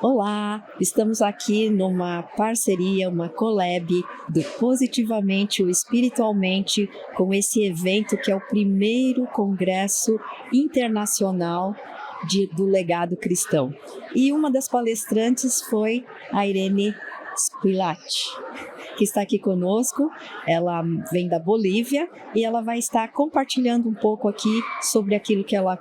Olá, estamos aqui numa parceria, uma collab do Positivamente o Espiritualmente, com esse evento que é o primeiro congresso internacional do legado cristão. E uma das palestrantes foi a Irene Squilacci, que está aqui conosco. Ela vem da Bolívia e ela vai estar compartilhando um pouco aqui sobre aquilo que ela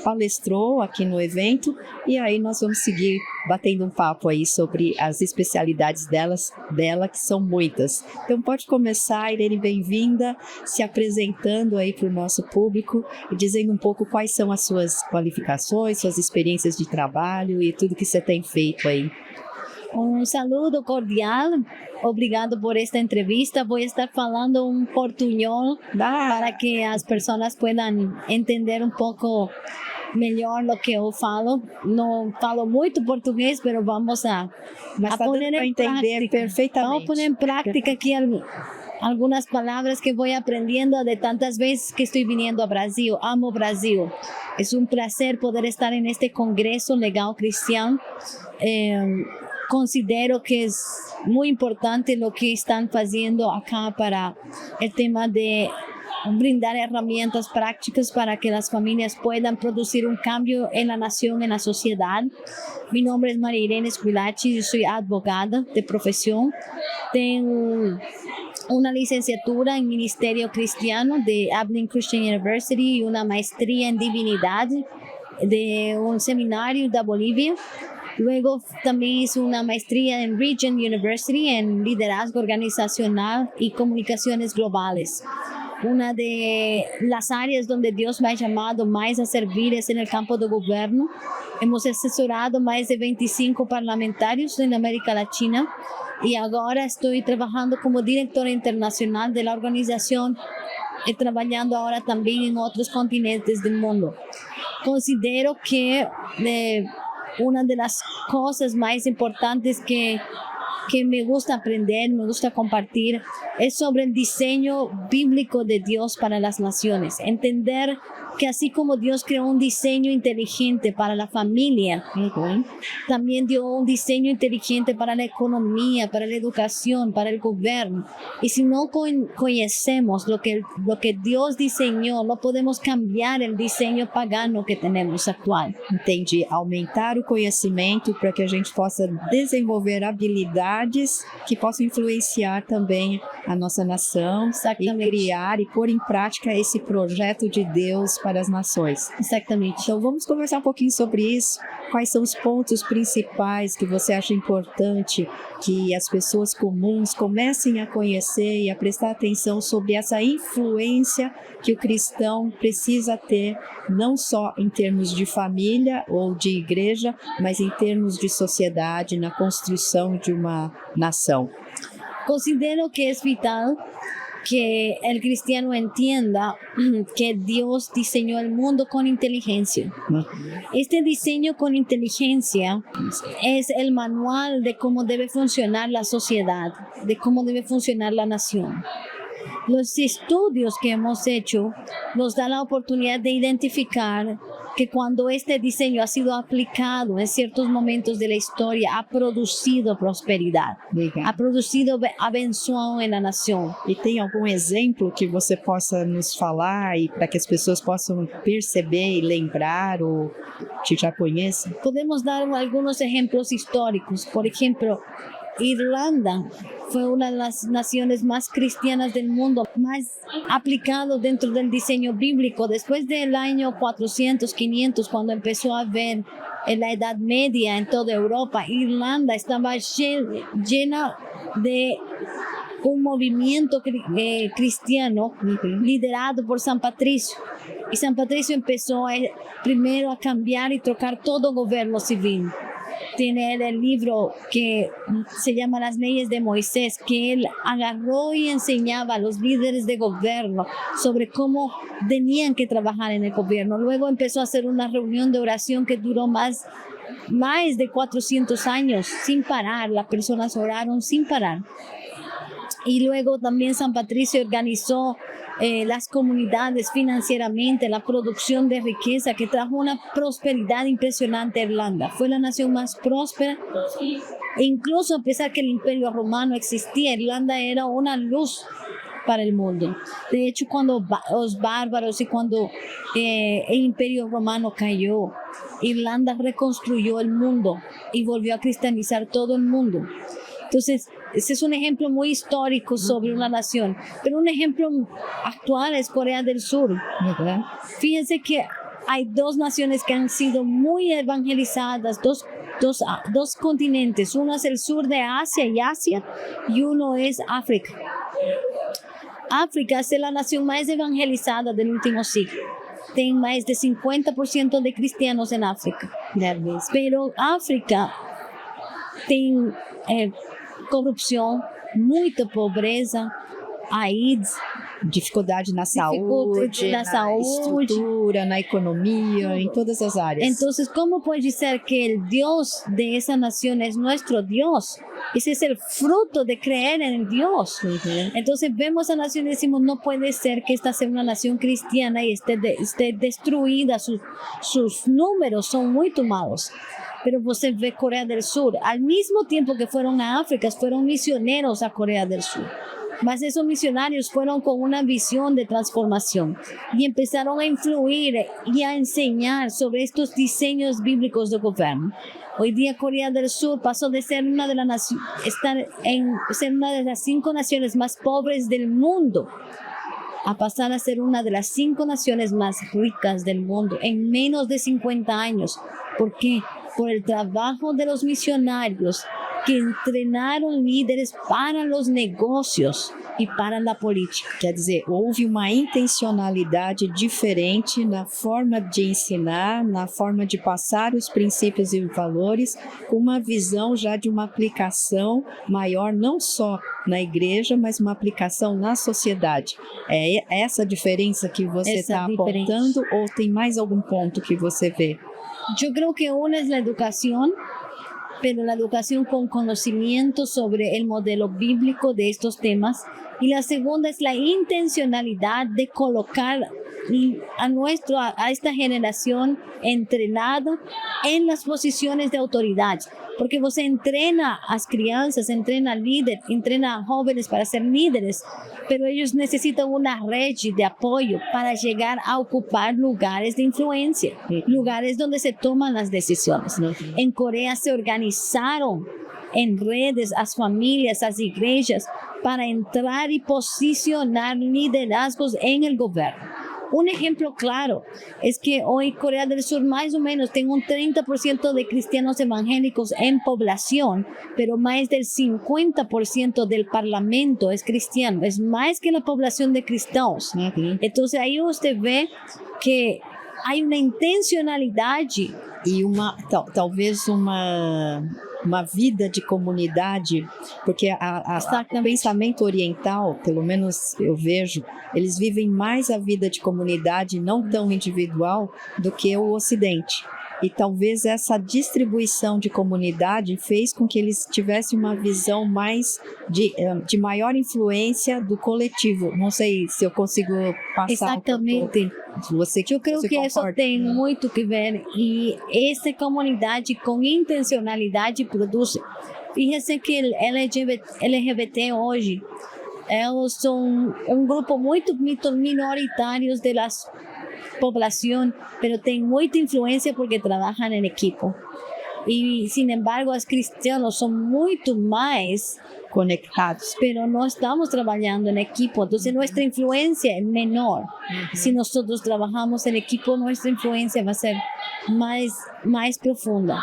palestrou aqui no evento, e aí nós vamos seguir batendo um papo aí sobre as especialidades dela, que são muitas. Então pode começar, Irene, bem-vinda, se apresentando aí para o nosso público e dizendo um pouco quais são as suas qualificações, suas experiências de trabalho e tudo que você tem feito aí. Un saludo cordial, obrigado por esta entrevista. Voy a estar falando un portuñol para que as pessoas puedan entender um pouco melhor lo que eu falo. Não falo muito português, mas vamos a poner em prática. Perfeitamente. Vamos a poner en práctica aquí algunas palabras que voy aprendiendo de tantas veces que estoy viniendo a Brasil. Amo Brasil. Es un placer poder estar en este congreso legal cristiano. Considero que es muy importante lo que están haciendo acá para el tema de brindar herramientas prácticas para que las familias puedan producir un cambio en la nación, en la sociedad. Mi nombre es María Irene Squilacci, yo soy abogada de profesión. Tengo una licenciatura en Ministerio Cristiano de Abilene Christian University y una maestría en Divinidad de un seminario de Bolivia. Luego también hice una maestría en Regent University en liderazgo organizacional y comunicaciones globales. Una de las áreas donde Dios me ha llamado más a servir es en el campo de gobierno. Hemos asesorado más de 25 parlamentarios en América Latina y ahora estoy trabajando como directora internacional de la organización y trabajando ahora también en otros continentes del mundo. Considero que una de las cosas más importantes que me gusta aprender, me gusta compartir, es sobre el diseño bíblico de Dios para las naciones. Entender que así como Dios creó un diseño inteligente para la familia, también dio un diseño inteligente para la economía, para la educación, para el gobierno. Y si no conocemos lo que Dios diseñó, no podemos cambiar el diseño pagano que tenemos actual. Entendi. Aumentar o conhecimento para que a gente possa desenvolver habilidades que possam influenciar também a nossa nação. Exatamente. E criar e pôr em prática esse projeto de Deus para as nações. Exatamente. Então vamos conversar um pouquinho sobre isso. Quais são os pontos principais que você acha importante que as pessoas comuns comecem a conhecer e a prestar atenção sobre essa influência que o cristão precisa ter, não só em termos de família ou de igreja, mas em termos de sociedade, na construção de uma nação? Considero que es vital que el cristiano entienda que Dios diseñó el mundo con inteligencia. Este diseño con inteligencia es el manual de cómo debe funcionar la sociedad, de cómo debe funcionar la nación. Los estudios que hemos hecho nos dan la oportunidad de identificar que cuando este diseño ha sido aplicado en ciertos momentos de la historia, ha producido prosperidad, ha producido abençoão en la nación. E tem algum exemplo que você possa nos falar e para que as pessoas possam perceber e lembrar ou que já conheçam? Podemos dar algunos ejemplos históricos. Por ejemplo, Irlanda fue una de las naciones más cristianas del mundo, más aplicado dentro del diseño bíblico. Después del año 400, 500, cuando empezó a haber en la Edad Media en toda Europa, Irlanda estaba llena de un movimiento cristiano liderado por San Patricio. Y San Patricio empezó primero a cambiar y trocar todo gobierno civil. Tiene el libro que se llama Las Leyes de Moisés, que él agarró y enseñaba a los líderes de gobierno sobre cómo tenían que trabajar en el gobierno. Luego empezó a hacer una reunión de oración que duró más de 400 años sin parar. Las personas oraron sin parar. Y luego también San Patricio organizó las comunidades financieramente, la producción de riqueza que trajo una prosperidad impresionante a Irlanda. Fue la nación más próspera. E incluso a pesar que el Imperio Romano existía, Irlanda era una luz para el mundo. De hecho, cuando los bárbaros y cuando el Imperio Romano cayó, Irlanda reconstruyó el mundo y volvió a cristianizar todo el mundo. Entonces, ese es un ejemplo muy histórico sobre una nación, pero un ejemplo actual es Corea del Sur, ¿verdad? Fíjense que hay dos naciones que han sido muy evangelizadas, dos continentes, uno es el sur de Asia y uno es África. África es la nación más evangelizada del último siglo. Tiene más de 50% de cristianos en África. Pero África tiene corrupção, muita pobreza, AIDS, dificuldade na saúde, na estrutura, na economia, en todas as áreas. Entonces, ¿cómo puede ser que el Dios de esa nación es nuestro Dios? Ese es el fruto de creer en el Dios. Entonces vemos a la nación y decimos, no puede ser que esta sea una nación cristiana y esté destruida, sus números son muy tomados. Pero você ve Corea del Sur, al mismo tiempo que fueron a África, fueron misioneros a Corea del Sur. Mas esos misionarios fueron con una visión de transformación y empezaron a influir y a enseñar sobre estos diseños bíblicos de gobierno. Hoy día Corea del Sur pasó de ser una de las 5 naciones más pobres del mundo a pasar a ser una de las 5 naciones más ricas del mundo en menos de 50 años. ¿Por qué? Por el trabajo de los misionarios que entrenaram líderes para os negócios e para a política. Quer dizer, houve uma intencionalidade diferente na forma de ensinar, na forma de passar os princípios e os valores, com uma visão já de uma aplicação maior, não só na igreja, mas uma aplicação na sociedade. É essa diferença que você está apontando ou tem mais algum ponto que você vê? Eu creo que una es la educación, pero la educación con conocimiento sobre el modelo bíblico de estos temas. Y la segunda es la intencionalidad de colocar a esta generación entrenada en las posiciones de autoridad. Porque você entrena as crianças, entrena líderes, entrena jóvenes para ser líderes, pero ellos necesitan una red de apoyo para llegar a ocupar lugares de influencia, lugares donde se toman las decisiones. En Corea se organizaron en redes las familias, las iglesias, para entrar y posicionar liderazgos en el gobierno. Un ejemplo claro es que hoy Corea del Sur más o menos tiene un 30% de cristianos evangélicos en población, pero más del 50% del parlamento es cristiano, es más que la población de cristianos. Entonces ahí usted ve que hay una intencionalidad e talvez uma vida de comunidade, porque o pensamento oriental, pelo menos eu vejo, eles vivem mais a vida de comunidade, não tão individual, do que o Ocidente. E talvez essa distribuição de comunidade fez com que eles tivessem uma visão mais de maior influência do coletivo. Não sei se eu consigo passar. Exatamente. Eu creio que isso tem muito que ver e essa comunidade com intencionalidade produz. Fíjese que o LGBT hoje, eles são grupo muito minoritário de las población, pero tienen mucha influencia porque trabajan en equipo. Y sin embargo, los cristianos son mucho más conectados, pero no estamos trabajando en equipo. Entonces, nuestra influencia es menor. Si nosotros trabajamos en equipo, nuestra influencia va a ser mais profunda.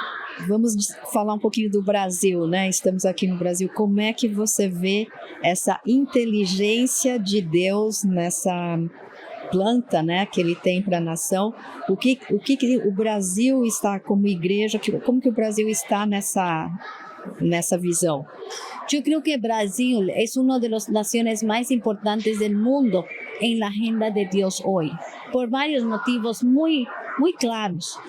Vamos falar um pouquinho do Brasil, né? Estamos aqui no Brasil. Como é que você vê essa inteligência de Deus nessa planta, né, que ele tem para a nação? O que o Brasil está como igreja, como que o Brasil está nessa visão? Yo creo que Brasil es una de las naciones más importantes del mundo en la agenda de Dios hoy, por varios motivos muy claros.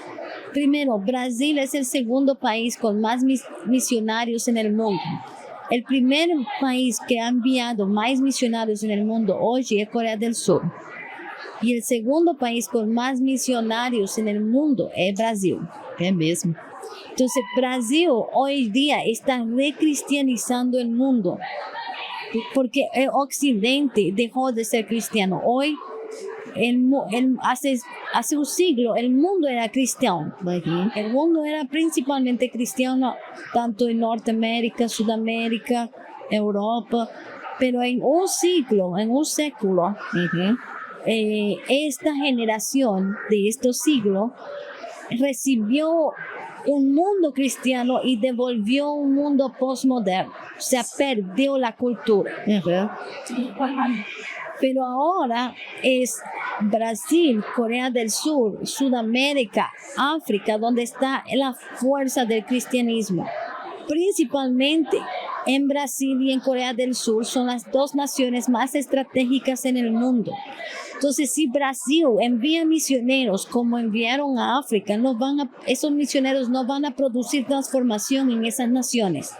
Primero, Brasil es el segundo país con más misionarios en el mundo. El primer país que ha enviado más misioneros en el mundo hoy es Corea del Sur. Y el segundo país con más misionarios en el mundo es Brasil. É mesmo. Entonces, Brasil hoy día está recristianizando el mundo, porque el Occidente dejó de ser cristiano. Hoy, hace un siglo, el mundo era cristiano. Uhum. El mundo era principalmente cristiano, tanto en Norteamérica, Sudamérica, Europa. Pero en un siglo, en un século, Uhum. esta generación de estos siglos recibió un mundo cristiano y devolvió un mundo postmoderno. O sea, perdió la cultura. Uhum. Pero ahora es Brasil, Corea del Sur, Sudamérica, África, donde está la fuerza del cristianismo. Principalmente en Brasil y en Corea del Sur son las dos naciones más estratégicas en el mundo. Entonces, si Brasil envía misioneros como enviaron a África, esos misioneros no van a producir transformación en esas naciones.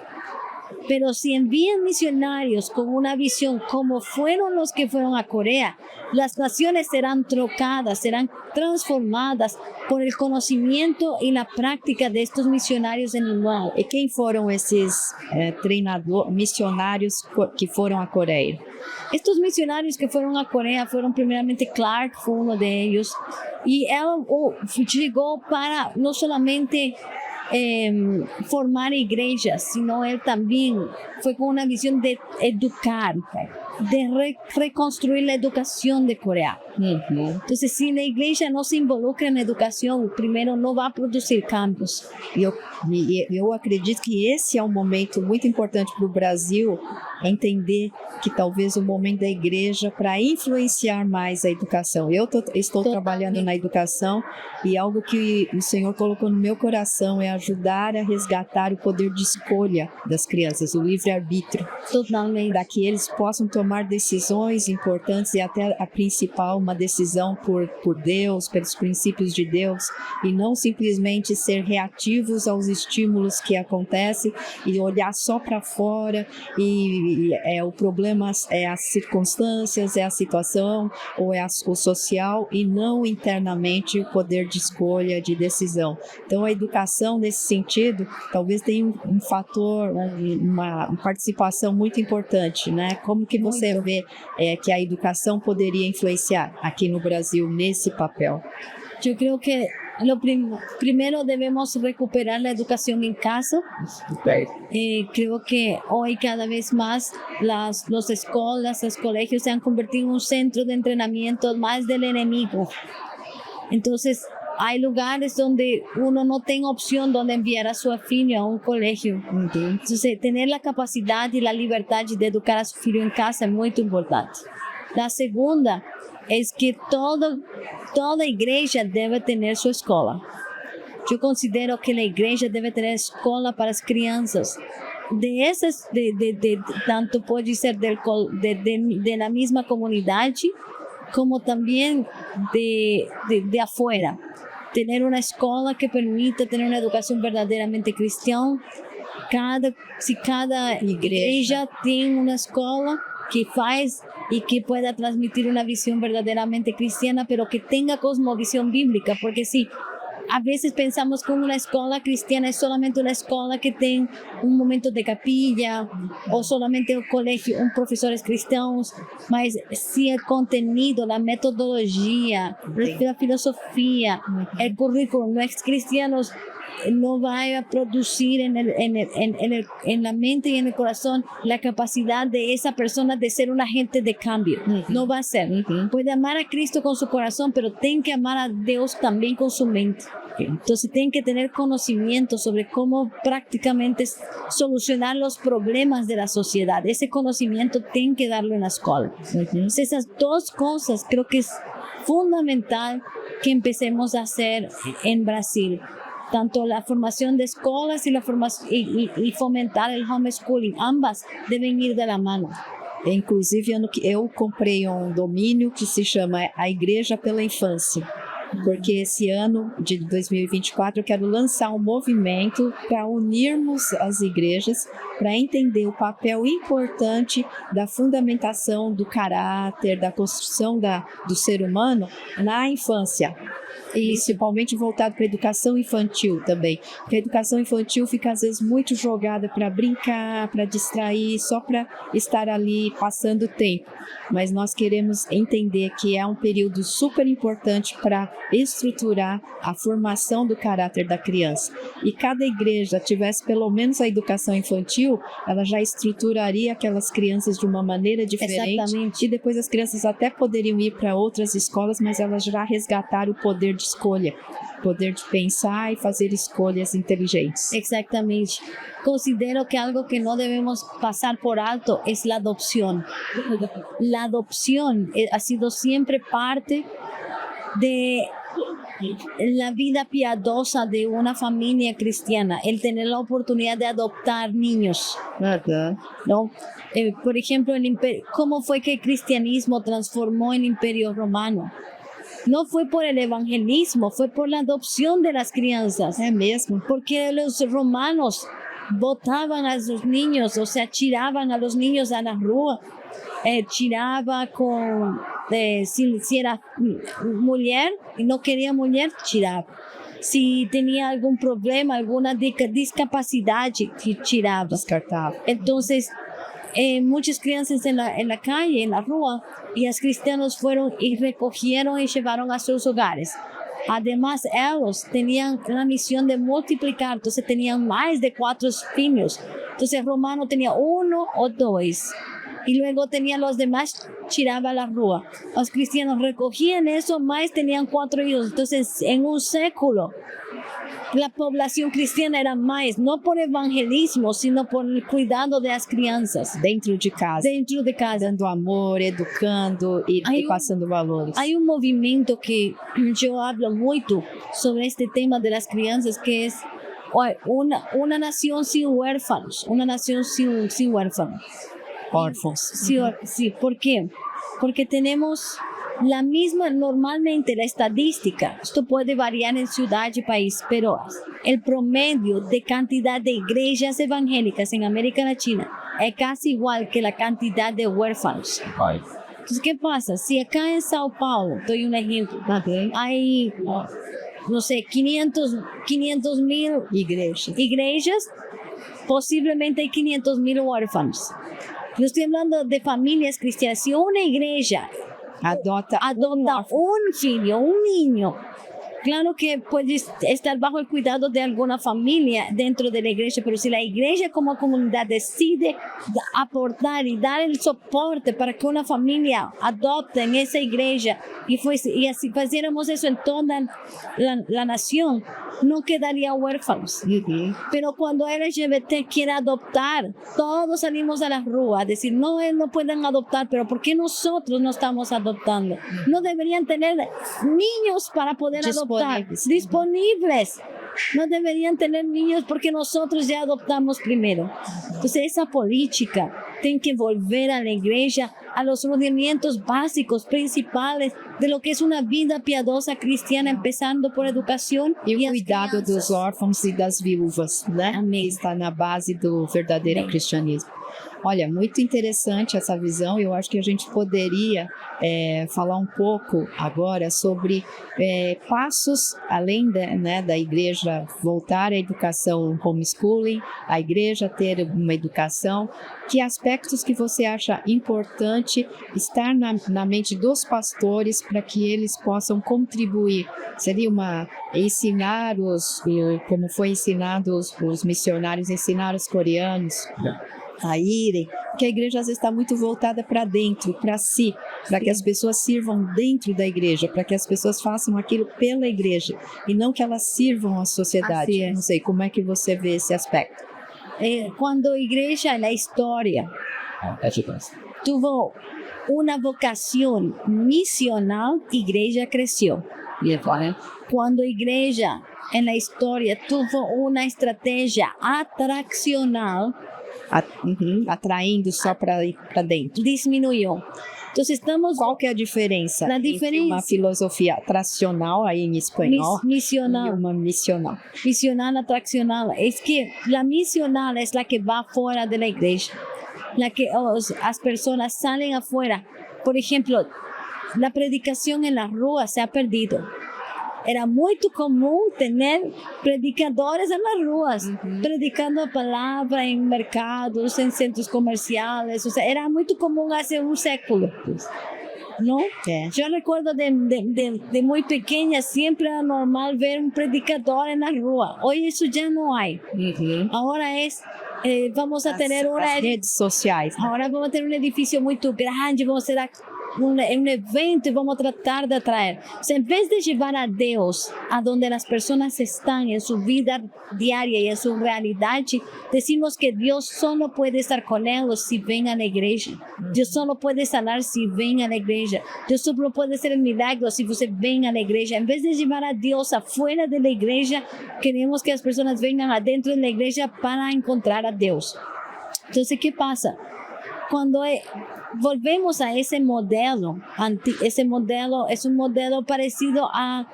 Pero si envían misionarios con una visión como fueron los que fueron a Corea, las naciones serán trocadas, serán transformadas por el conocimiento y la práctica de estos misionarios en el mundo. E quem foram esses missionários que foram à Coreia? Estos misionarios que fueron a Corea fueron primeramente Clark, fue uno de ellos, y él llegó para no solamente formar iglesias, sino él también fue con una visión de educar, de reconstruir la educación de Corea. Uhum. Entonces, si la iglesia no se involucra en educación, primero no va a producir cambios. Eu acredito que esse é um momento muito importante para o Brasil entender que talvez o momento da igreja para influenciar mais a educação. Eu estou trabalhando na educação e algo que o Senhor colocou no meu coração é ajudar a resgatar o poder de escolha das crianças, o livre-arbítrio, Totalmente. para que eles possam tomar decisões importantes e até a principal, uma decisão por Deus, pelos princípios de Deus, e não simplesmente ser reativos aos estímulos que acontecem e olhar só para fora e o problema é as circunstâncias, é a situação ou é o social e não internamente o poder de escolha, de decisão. Então a educação nesse sentido talvez tenha um fator, uma participação muito importante, né? Como que você vê que a educação poderia influenciar aqui no Brasil nesse papel? Yo creo que primero debemos recuperar la educación en casa. Creo que hoy cada vez más las escuelas, los colegios se han convertido en un centro de entrenamiento más del enemigo. Entonces, hay lugares donde uno no tiene opción donde enviar a su hijo a un colegio. Entonces, tener la capacidad y la libertad de educar a su hijo en casa es muy importante. La segunda es que toda iglesia debe tener su escuela. Yo considero que la iglesia debe tener escuela para las crianças. Tanto puede ser de la misma comunidad, como también de afuera. Tener una escuela que permita tener una educación verdaderamente cristiana. Si cada iglesia tiene una escuela que faz y que pueda transmitir una visión verdaderamente cristiana, pero que tenga cosmovisión bíblica, porque sí, a veces pensamos que una escuela cristiana es solamente una escuela que tiene un momento de capilla o solamente un colegio, un profesores cristianos, mas si el contenido, la metodología, la filosofía, el currículum no es cristiano, no va a producir en la mente y en el corazón la capacidad de esa persona de ser un agente de cambio. No va a ser. Puede amar a Cristo con su corazón, pero tiene que amar a Dios también con su mente. Entonces tienen que tener conocimiento sobre cómo prácticamente solucionar los problemas de la sociedad. Ese conocimiento tienen que darlo en la escuela. Entonces esas dos cosas creo que es fundamental que empecemos a hacer en Brasil. Tanto la formación de escuelas y fomentar el homeschooling, ambas deben ir de la mano. Inclusive, eu comprei um domínio que se chama A Igreja pela Infância. porque esse ano de 2024 eu quero lançar um movimento para unirmos as igrejas, para entender o papel importante da fundamentação do caráter, da construção do ser humano na infância. E principalmente voltado para a educação infantil também, porque a educação infantil fica às vezes muito jogada para brincar, para distrair, só para estar ali passando o tempo, mas nós queremos entender que é um período super importante para estruturar a formação do caráter da criança, e cada igreja tivesse pelo menos a educação infantil, ela já estruturaria aquelas crianças de uma maneira diferente. Exatamente. E depois as crianças até poderiam ir para outras escolas, mas elas já resgataram o poder de escolha, poder de pensar e fazer escolhas inteligentes. Exactamente. Considero que algo que no debemos pasar por alto es la adopción. La adopción ha sido siempre parte de la vida piadosa de una familia cristiana, el tener la oportunidad de adoptar niños, ¿no? Por ejemplo, ¿cómo fue que el cristianismo transformó el Imperio Romano? No fue por el evangelismo, fue por la adopción de las crianzas. É mesmo? Porque los romanos botaban a los niños, o sea, tiraban a los niños a la rúa. Tiraba con, si era mujer y no quería mujer, tiraba. Si tenía algún problema, alguna discapacidad, tiraba. Descartável. Entonces, muchas crianças en la calle, en la rúa, y los cristianos fueron y recogieron y llevaron a sus hogares. Además, ellos tenían la misión de multiplicar, entonces tenían más de 4 hijos. Entonces, el romano tenía 1 o 2. Y luego tenían los demás, tiraba a la rúa. Los cristianos recogían eso, más tenían 4 hijos. Entonces, en un século, la población cristiana era más, no por evangelismo, sino por el cuidado de las crianças. Dentro de casa. Dentro de casa. Dando amor, educando e passando valores. Hay un movimiento que yo hablo mucho sobre este tema de las crianças, que es una nación sin huérfanos, una nación sin huérfanos. Órfãos. Sí, ¿por qué? Porque tenemos la misma, normalmente la estadística, esto puede variar en ciudad y país, pero el promedio de cantidad de iglesias evangélicas en América Latina es casi igual que la cantidad de huérfanos. Entonces, ¿qué pasa? Si acá en Sao Paulo, doy un ejemplo, hay, no sé, 500,000 iglesias, posiblemente hay 500,000 huérfanos. Yo estoy hablando de familias cristianas. Si una iglesia adopta un filho, un niño, claro que puede estar bajo el cuidado de alguna familia dentro de la iglesia, pero si la iglesia como comunidad decide aportar y dar el soporte para que una familia adopte en esa iglesia y así faciéramos eso en toda la nación, no quedaría huérfanos. Pero cuando el LGBT quiere adoptar, todos salimos a la rúa a decir, no pueden adoptar, pero ¿por qué nosotros no estamos adoptando? No deberían tener niños para poder adoptar, disponibles. No deberían tener niños porque nosotros ya adoptamos primero. Entonces esa política tiene que volver a la iglesia a los rudimentos básicos, principales de lo que es una vida piadosa cristiana, empezando por educação e o cuidado dos órfãos e das viúvas, né? Amém. Está na base do verdadeiro cristianismo. Olha, muito interessante essa visão. Eu acho que a gente poderia falar um pouco agora sobre passos, além da igreja voltar à educação homeschooling, a igreja ter uma educação. Que aspectos que você acha importante estar na mente dos pastores para que eles possam contribuir? Seria ensinar como foi ensinado os missionários, ensinar os coreanos a irem, porque a igreja às vezes está muito voltada para dentro, para si, para que as pessoas sirvam dentro da igreja, para que as pessoas façam aquilo pela igreja e não que elas sirvam à sociedade. Não sei, como é que você vê esse aspecto? Quando a igreja na história tuvo uma vocação missional, a igreja cresceu. Quando a igreja na história tuvo uma estratégia atracional, Atraindo só para dentro. Disminuiu. Entonces estamos... Qual que é a diferença A entre diferença... uma filosofia tradicional, aí em espanhol, misional. e uma missional? Misional atraccional. Es que la misional es la que va fuera de la iglesia, la que las personas salen afuera. Por ejemplo, la predicación en las ruas se ha perdido. Era muy común tener predicadores en las ruas, predicando palabra en mercados, en centros comerciales. O sea, era muy común hace un século, ¿no? Yo recuerdo de muy pequeña, siempre era normal ver un predicador en la rua. Hoy eso ya no hay. Ahora es... vamos a tener as redes sociais, né? Ahora vamos a tener un edificio muy grande, vamos a hacer un evento y vamos a tratar de atraer. O sea, en vez de llevar a Dios a donde las personas están en su vida diaria y en su realidad, decimos que Dios solo puede estar con ellos si ven a la iglesia. Dios solo puede sanar si ven a la iglesia. Dios solo puede hacer el milagro si usted ven a la iglesia. En vez de llevar a Dios afuera de la iglesia, queremos que las personas vengan adentro de la iglesia para encontrar a Dios. Entonces, ¿qué pasa? Cuando volvemos a ese modelo es un modelo parecido a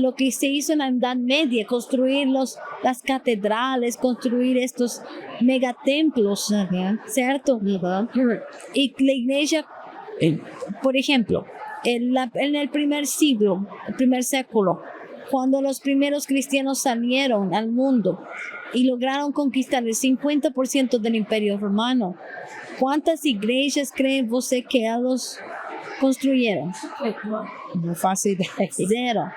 lo que se hizo en la Edad Media, construir las catedrales, construir estos megatemplos, ¿cierto? Y la iglesia, por ejemplo, en el primer siglo, el primer século, cuando los primeros cristianos salieron al mundo y lograron conquistar el 50% del Imperio Romano, ¿cuántas iglesias creen usted que ellos construyeron? Não faço ideia. Cero.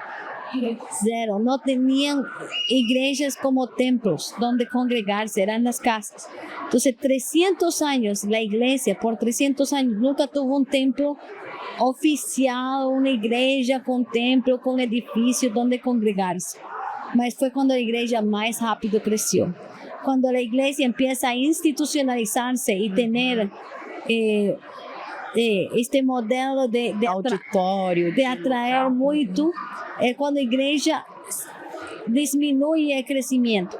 No tenían iglesias como templos donde congregarse, eran las casas. Entonces, 300 años, la iglesia por 300 años nunca tuvo un templo oficial, una iglesia con templo, con edificio donde congregarse. Mas fue cuando la iglesia más rápido creció. Cuando la iglesia empieza a institucionalizarse y tener este modelo de auditório, de atraer muito, es cuando la iglesia disminuye el crecimiento.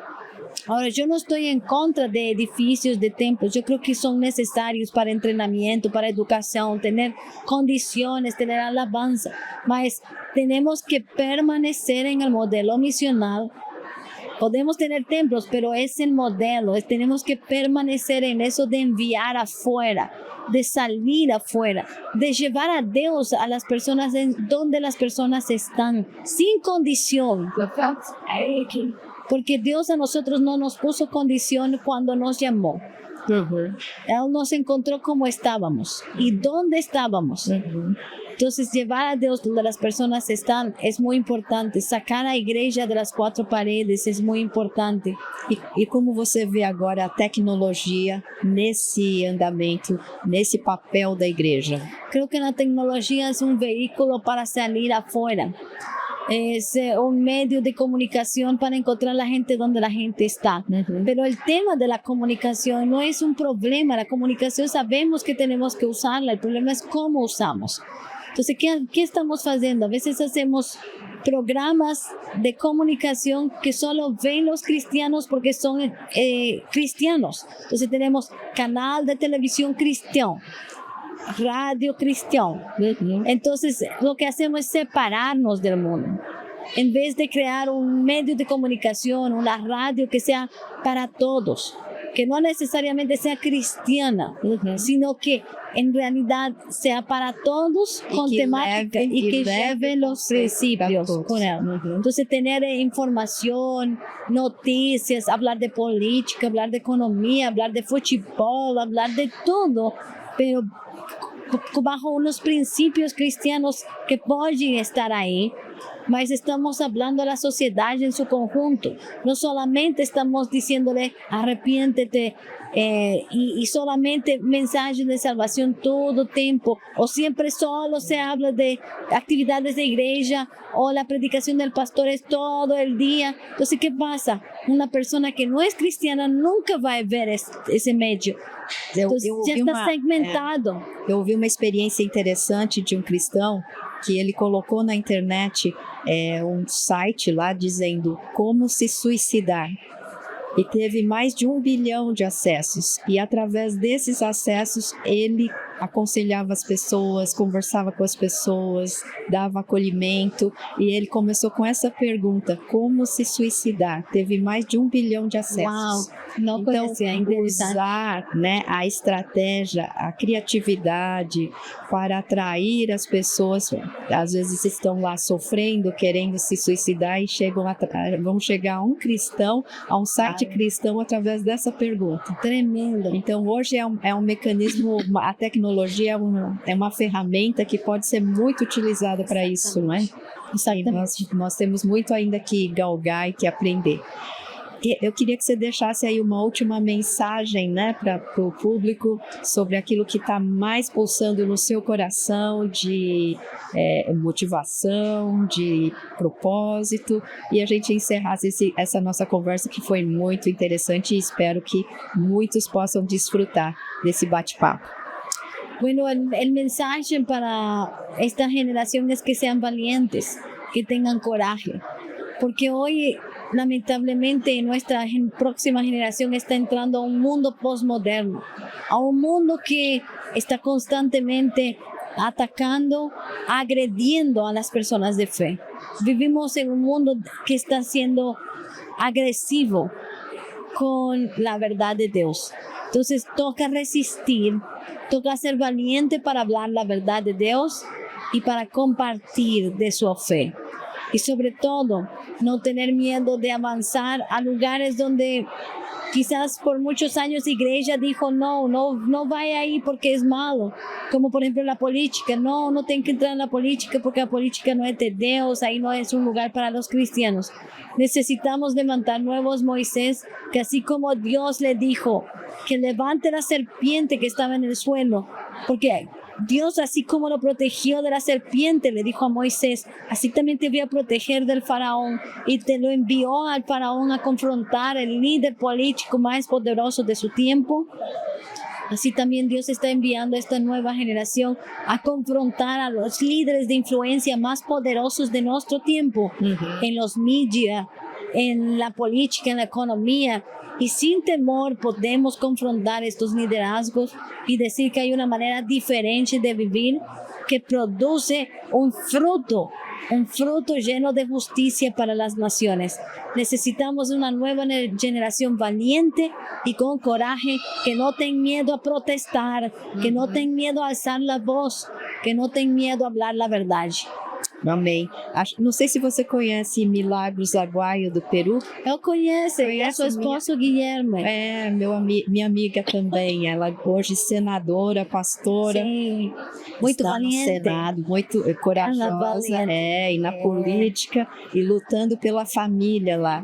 Ahora, yo no estoy en contra de edificios, de templos. Yo creo que son necesarios para entrenamiento, para educación, tener condiciones, tener alabanza. Mas tenemos que permanecer en el modelo misional. Podemos tener templos, pero es el modelo. Tenemos que permanecer en eso de enviar afuera, de salir afuera, de llevar a Dios a las personas en donde las personas están, sin condición. Porque Dios a nosotros no nos puso condición cuando nos llamó. Él nos encontró como estábamos y dónde estábamos. Entonces, llevar a Dios donde las personas están es muy importante. Sacar a igreja de las quatro paredes es muy importante. E como você vê agora a tecnologia nesse andamento, nesse papel da igreja? Creo que la tecnología es un vehículo para salir afuera. Es un medio de comunicación para encontrar a la gente donde la gente está. Pero el tema de la comunicación no es un problema. La comunicación sabemos que tenemos que usarla. El problema es cómo usamos. Entonces, ¿qué estamos haciendo? A veces hacemos programas de comunicación que solo ven los cristianos porque son cristianos. Entonces, tenemos canal de televisión cristiano, radio cristiano. Entonces, lo que hacemos es separarnos del mundo. En vez de crear un medio de comunicación, una radio que sea para todos, que no necesariamente sea cristiana, sino que en realidad sea para todos con temática y que lleve los principios con él. Entonces, tener información, noticias, hablar de política, hablar de economía, hablar de fútbol, hablar de todo, pero bajo unos principios cristianos que pueden estar ahí, mas estamos hablando a la sociedad en su conjunto. No solamente estamos diciéndole arrepiéntete y solamente mensajes de salvación todo tiempo, o siempre solo se habla de actividades de iglesia, o la predicación del pastor es todo el día. Entonces, ¿qué pasa? Una persona que no es cristiana nunca va a ver ese medio. Entonces, já está segmentado. Eu ouvi uma experiência interessante de um cristão que ele colocou na internet um site lá dizendo como se suicidar. E teve mais de 1 bilhão de acessos. E através desses acessos, ele aconselhava as pessoas, conversava com as pessoas, dava acolhimento, e ele começou com essa pergunta: como se suicidar? Teve mais de 1 bilhão de acessos. Uau, não conhecia, interessante. Usar, né, a estratégia, a criatividade para atrair as pessoas, às vezes estão lá sofrendo, querendo se suicidar e vão chegar a um cristão, a um site cristão através dessa pergunta. Tremendo. Então hoje é um mecanismo, a tecnologia é uma ferramenta que pode ser muito utilizada para isso, não é? Nós temos muito ainda que galgar e que aprender. Eu queria que você deixasse aí uma última mensagem, né, para o público sobre aquilo que está mais pulsando no seu coração de motivação, de propósito, e a gente encerrasse essa nossa conversa, que foi muito interessante, e espero que muitos possam desfrutar desse bate-papo. Bueno, el mensaje para esta generación es que sean valientes, que tengan coraje, porque hoy lamentablemente nuestra próxima generación está entrando a un mundo postmoderno, a un mundo que está constantemente atacando, agrediendo a las personas de fe. Vivimos en un mundo que está siendo agresivo con la verdad de Dios. Entonces toca resistir, toca ser valiente para hablar la verdad de Dios y para compartir de su fe. Y sobre todo, no tener miedo de avanzar a lugares donde quizás por muchos años la iglesia dijo no vaya ahí porque es malo. Como por ejemplo la política, no tienen que entrar en la política porque la política no es de Dios, ahí no es un lugar para los cristianos. Necesitamos levantar nuevos Moisés, que así como Dios le dijo que levante la serpiente que estaba en el suelo, porque Dios, así como lo protegió de la serpiente, le dijo a Moisés, así también te voy a proteger del faraón, y te lo envió al faraón a confrontar el líder político más poderoso de su tiempo. Así también Dios está enviando a esta nueva generación a confrontar a los líderes de influencia más poderosos de nuestro tiempo, en los medios, en la política, en la economía. Y sin temor podemos confrontar estos liderazgos y decir que hay una manera diferente de vivir que produce un fruto lleno de justicia para las naciones. Necesitamos una nueva generación valiente y con coraje, que no tenga miedo a protestar, que no tenga miedo a alzar la voz, que no tenga miedo a hablar la verdad. Amém. Não sei se você conhece Milagros Aguayo, do Peru. Eu conheço, é seu esposo Guilherme. Minha amiga também. Ela hoje senadora, pastora. Sim, muito valiente. No Senado, muito corajosa, e na política, e lutando pela família lá,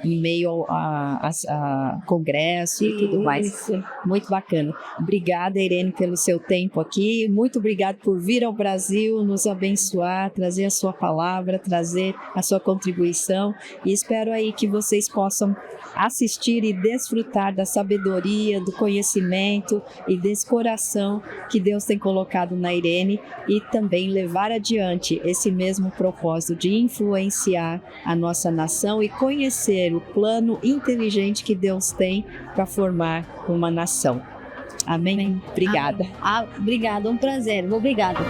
em meio a congresso e tudo mais. Muito bacana. Obrigada, Irene, pelo seu tempo aqui. Muito obrigada por vir ao Brasil, nos abençoar, trazer a sua palavra, trazer a sua contribuição, e espero aí que vocês possam assistir e desfrutar da sabedoria, do conhecimento e desse coração que Deus tem colocado na Irene, e também levar adiante esse mesmo propósito de influenciar a nossa nação e conhecer o plano inteligente que Deus tem para formar uma nação. Amém? Obrigada. Obrigada, um prazer. Obrigada.